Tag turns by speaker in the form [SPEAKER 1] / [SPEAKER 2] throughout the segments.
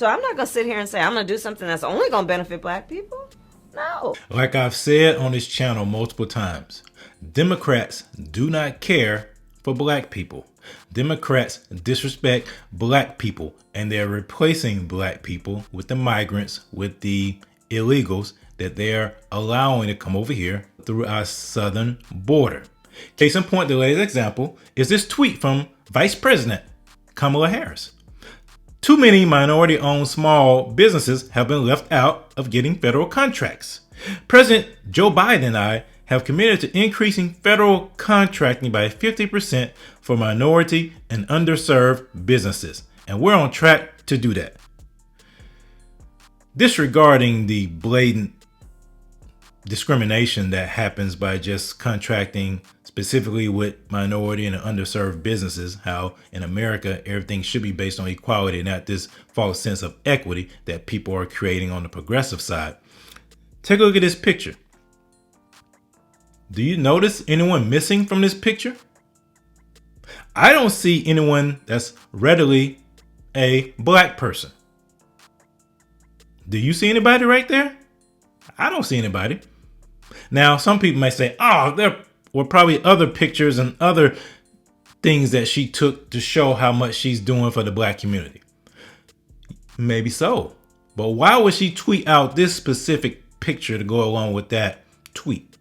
[SPEAKER 1] So I'm not going to sit here and say I'm going to do something that's only going to benefit black people. No.
[SPEAKER 2] Like I've said on this channel multiple times, Democrats do not care for black people. Democrats disrespect black people, and they're replacing black people with the migrants, with the illegals that they're allowing to come over here through our southern border. Case in point, the latest example is this tweet from Vice President Kamala Harris. Too many minority-owned small businesses have been left out of getting federal contracts. President Joe Biden and I have committed to increasing federal contracting by 50% for minority and underserved businesses, and we're on track to do that. Disregarding the blatant discrimination that happens by just contracting specifically with minority and underserved businesses, how in America everything should be based on equality, not this false sense of equity that people are creating on the progressive side. Take a look at this picture. Do you notice anyone missing from this picture? I don't see anyone that's readily a black person. Do you see anybody right there? I don't see anybody. Now, some people may say, oh, there were probably other pictures and other things that she took to show how much she's doing for the black community. Maybe so. But why would she tweet out this specific picture to go along with that tweet?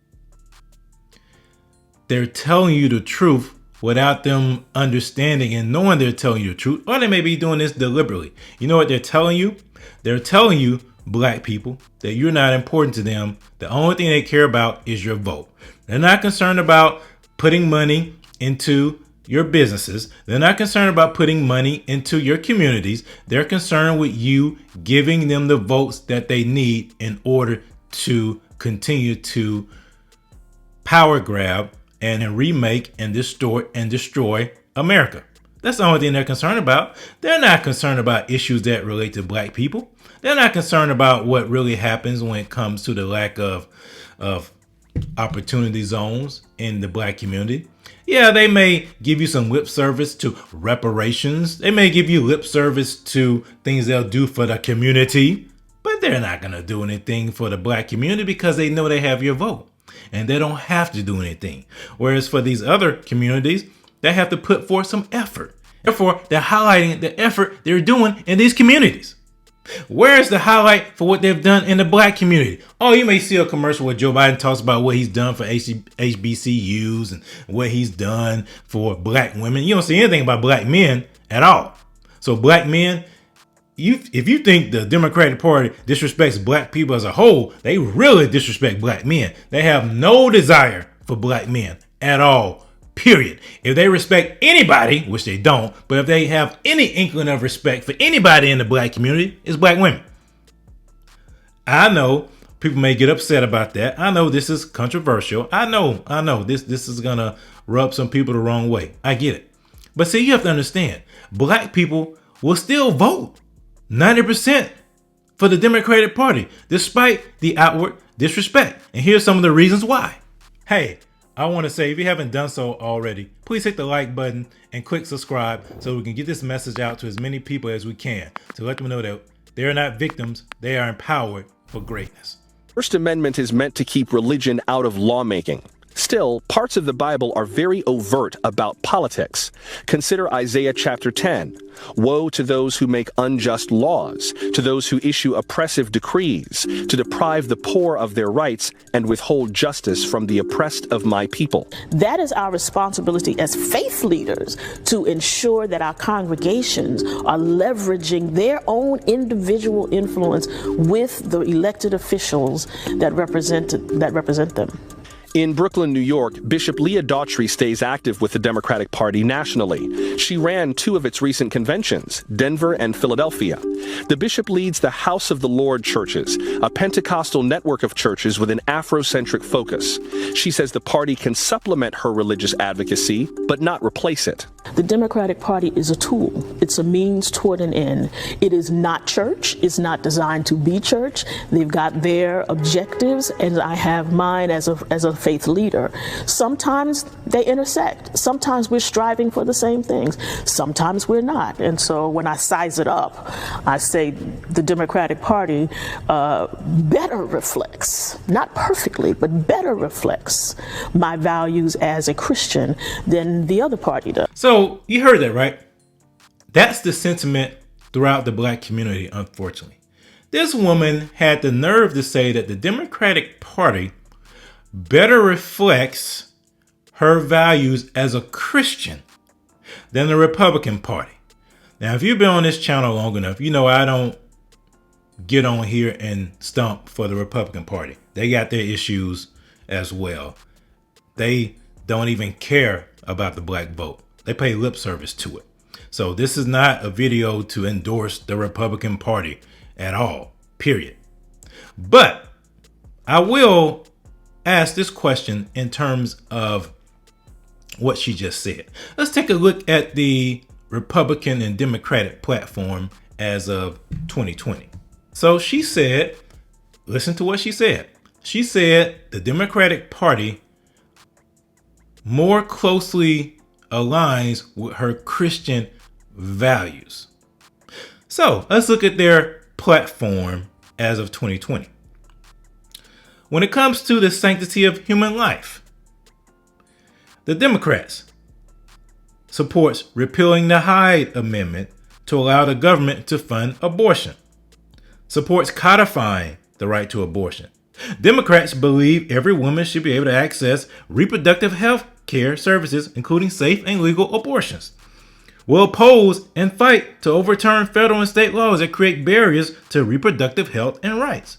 [SPEAKER 2] They're telling you the truth without them understanding and knowing they're telling you the truth, or they may be doing this deliberately. You know what they're telling you? They're telling you, black people, that you're not important to them. The only thing they care about is your vote. They're not concerned about putting money into your businesses. They're not concerned about putting money into your communities. They're concerned with you giving them the votes that they need in order to continue to power grab and remake and destroy America. That's the only thing they're concerned about. They're not concerned about issues that relate to black people. They're not concerned about what really happens when it comes to the lack of opportunity zones in the black community. Yeah, they may give you some lip service to reparations. They may give you lip service to things they'll do for the community, but they're not going to do anything for the black community because they know they have your vote and they don't have to do anything. Whereas for these other communities, they have to put forth some effort. Therefore, they're highlighting the effort they're doing in these communities. Where's the highlight for what they've done in the black community? Oh, you may see a commercial where Joe Biden talks about what he's done for HBCUs and what he's done for black women. You don't see anything about black men at all. So black men, if you think the Democratic Party disrespects black people as a whole, they really disrespect black men. They have no desire for black men at all. Period. If they respect anybody, which they don't, but if they have any inkling of respect for anybody in the black community, it's black women. I know people may get upset about that. I know this is controversial. I know this is gonna rub some people the wrong way. I get it. But see, you have to understand, black people will still vote 90% for the Democratic Party, despite the outward disrespect. And here's some of the reasons why. Hey, I want to say, if you haven't done so already, please hit the like button and click subscribe so we can get this message out to as many people as we can to let them know that they're not victims, they are empowered for greatness.
[SPEAKER 3] First Amendment is meant to keep religion out of lawmaking. Still, parts of the Bible are very overt about politics. Consider Isaiah chapter 10. Woe to those who make unjust laws, to those who issue oppressive decrees, to deprive the poor of their rights and withhold justice from the oppressed of my people.
[SPEAKER 4] That is our responsibility as faith leaders, to ensure that our congregations are leveraging their own individual influence with the elected officials that represent them.
[SPEAKER 3] In Brooklyn, New York, Bishop Leah Daughtry stays active with the Democratic Party nationally. She ran two of its recent conventions, Denver and Philadelphia. The bishop leads the House of the Lord churches, a Pentecostal network of churches with an Afrocentric focus. She says the party can supplement her religious advocacy, but not replace it.
[SPEAKER 4] The Democratic Party is a tool. It's a means toward an end. It is not church. It's not designed to be church. They've got their objectives, and I have mine as a faith leader. Sometimes they intersect. Sometimes we're striving for the same things. Sometimes we're not. And so when I size it up, I say the Democratic Party better reflects, not perfectly, but better reflects my values as a Christian than the other party does.
[SPEAKER 2] So you heard that, right? That's the sentiment throughout the black community, unfortunately. This woman had the nerve to say that the Democratic Party better reflects her values as a Christian than the Republican Party. Now, if you've been on this channel long enough, you know I don't get on here and stump for the Republican Party. They got their issues as well. They don't even care about the black vote. They pay lip service to it. So this is not a video to endorse the Republican Party at all, period. But I will ask this question in terms of what she just said. Let's take a look at the Republican and Democratic platform as of 2020. So she said, listen to what she said. She said the Democratic Party more closely aligns with her Christian values. So let's look at their platform as of 2020. When it comes to the sanctity of human life, the Democrats supports repealing the Hyde Amendment to allow the government to fund abortion, supports codifying the right to abortion. Democrats believe every woman should be able to access reproductive health care services, including safe and legal abortions. Will oppose and fight to overturn federal and state laws that create barriers to reproductive health and rights.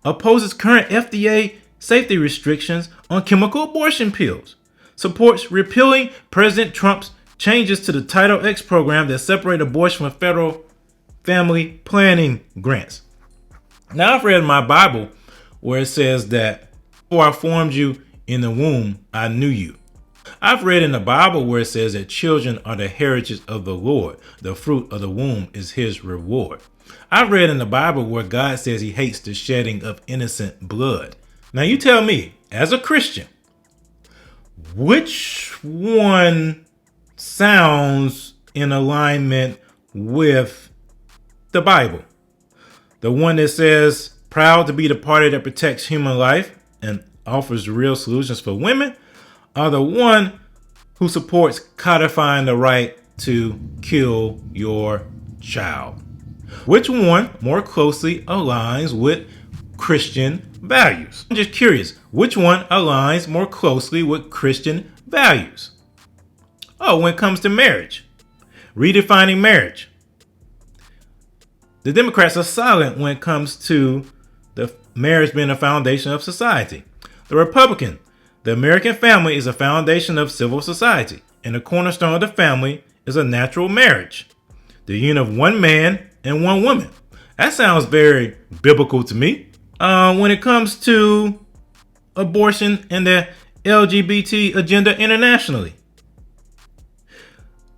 [SPEAKER 2] Opposes current FDA safety restrictions on chemical abortion pills. Supports repealing President Trump's changes to the Title X program that separate abortion from federal family planning grants. Now, I've read in my Bible where it says that before I formed you in the womb, I knew you. I've read in the Bible where it says that children are the heritage of the Lord. The fruit of the womb is his reward. I've read in the Bible where God says he hates the shedding of innocent blood. Now you tell me, as a Christian, which one sounds in alignment with the Bible? The one that says, proud to be the party that protects human life and offers real solutions for women, or the one who supports codifying the right to kill your child? Which one more closely aligns with Christian values? I'm just curious, which one aligns more closely with Christian values? Oh, when it comes to marriage, redefining marriage. The Democrats are silent when it comes to the marriage being a foundation of society. The Republican, the American family is a foundation of civil society, and the cornerstone of the family is a natural marriage, the union of one man and one woman. That sounds very biblical to me. When it comes to abortion and the LGBT agenda internationally,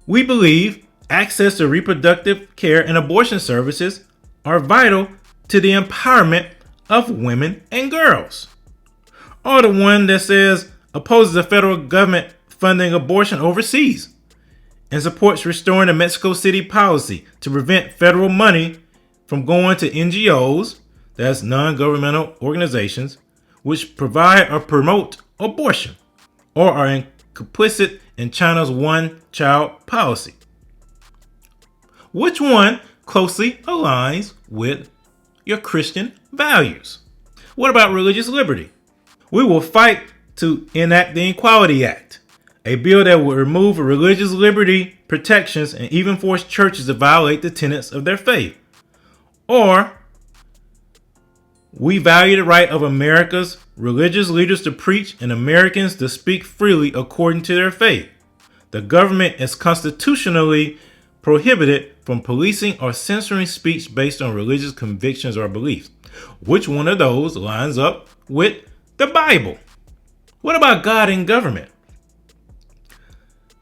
[SPEAKER 2] we believe access to reproductive care and abortion services are vital to the empowerment of women and girls. Or the one that says opposes the federal government funding abortion overseas and supports restoring the Mexico City policy to prevent federal money from going to NGOs, that's non-governmental organizations, which provide or promote abortion or are complicit in China's one-child policy. Which one closely aligns with your Christian values? What about religious liberty? We will fight to enact the Equality Act, a bill that will remove religious liberty protections and even force churches to violate the tenets of their faith. Or, we value the right of America's religious leaders to preach and Americans to speak freely according to their faith. The government is constitutionally prohibited from policing or censoring speech based on religious convictions or beliefs. Which one of those lines up with the Bible? What about God and government?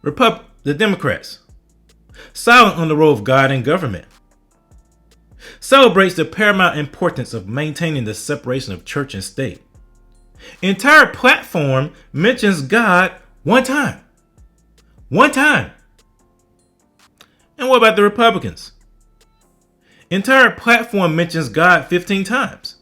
[SPEAKER 2] The The Democrats. Silent on the role of God in government. Celebrates the paramount importance of maintaining the separation of church and state. Entire platform mentions God one time. One time. And what about the Republicans? Entire platform mentions God 15 times.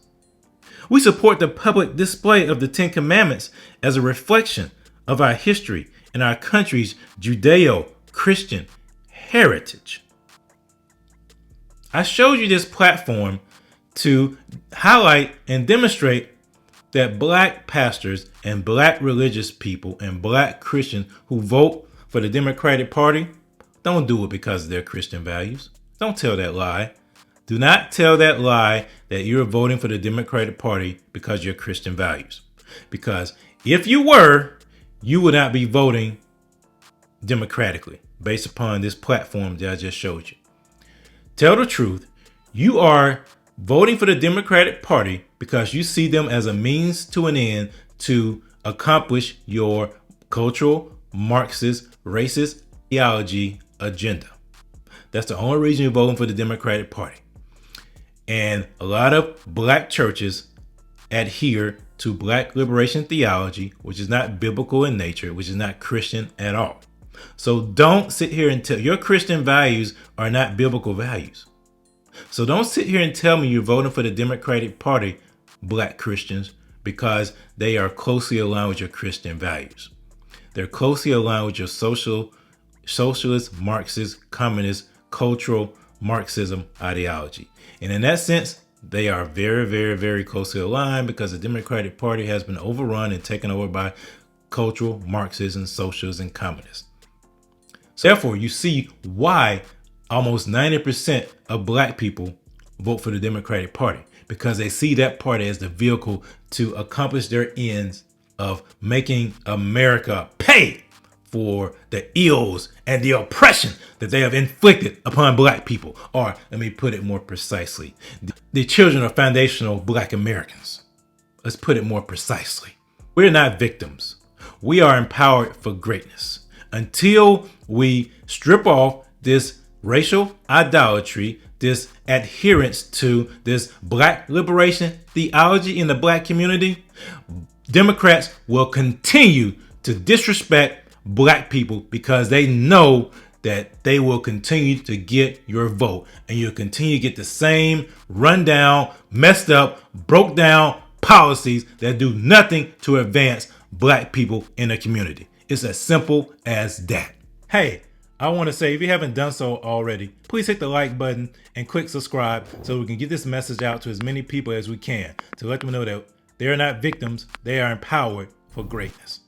[SPEAKER 2] We support the public display of the Ten Commandments as a reflection of our history and our country's Judeo-Christian heritage. I showed you this platform to highlight and demonstrate that black pastors and black religious people and black Christians who vote for the Democratic Party don't do it because of their Christian values. Don't tell that lie. Do not tell that lie that you're voting for the Democratic Party because of your Christian values. Because if you were, you would not be voting democratically based upon this platform that I just showed you. Tell the truth. You are voting for the Democratic Party because you see them as a means to an end to accomplish your cultural, Marxist, racist ideology agenda. That's the only reason you're voting for the Democratic Party. And a lot of black churches adhere to black liberation theology, which is not biblical in nature, which is not Christian at all. So don't sit here and tell your Christian values are not biblical values. So don't sit here and tell me you're voting for the Democratic Party, black Christians, because they are closely aligned with your Christian values. They're closely aligned with your socialist, Marxist, communist, cultural Marxism ideology. And in that sense, they are very, very, very closely aligned because the Democratic Party has been overrun and taken over by cultural Marxists, socialists, and communists. So therefore, you see why almost 90% of black people vote for the Democratic Party, because they see that party as the vehicle to accomplish their ends of making America pay for the ills and the oppression that they have inflicted upon black people. Or let me put it more precisely, the children of foundational black Americans. Let's put it more precisely. We're not victims. We are empowered for greatness. Until we strip off this racial idolatry, this adherence to this black liberation theology in the black community, Democrats will continue to disrespect black people because they know that they will continue to get your vote, and you'll continue to get the same rundown, messed up, broke down policies that do nothing to advance black people in the community. It's as simple as that. Hey, I want to say, if you haven't done so already, please hit the like button and click subscribe so we can get this message out to as many people as we can to let them know that they're not victims, they are empowered for greatness.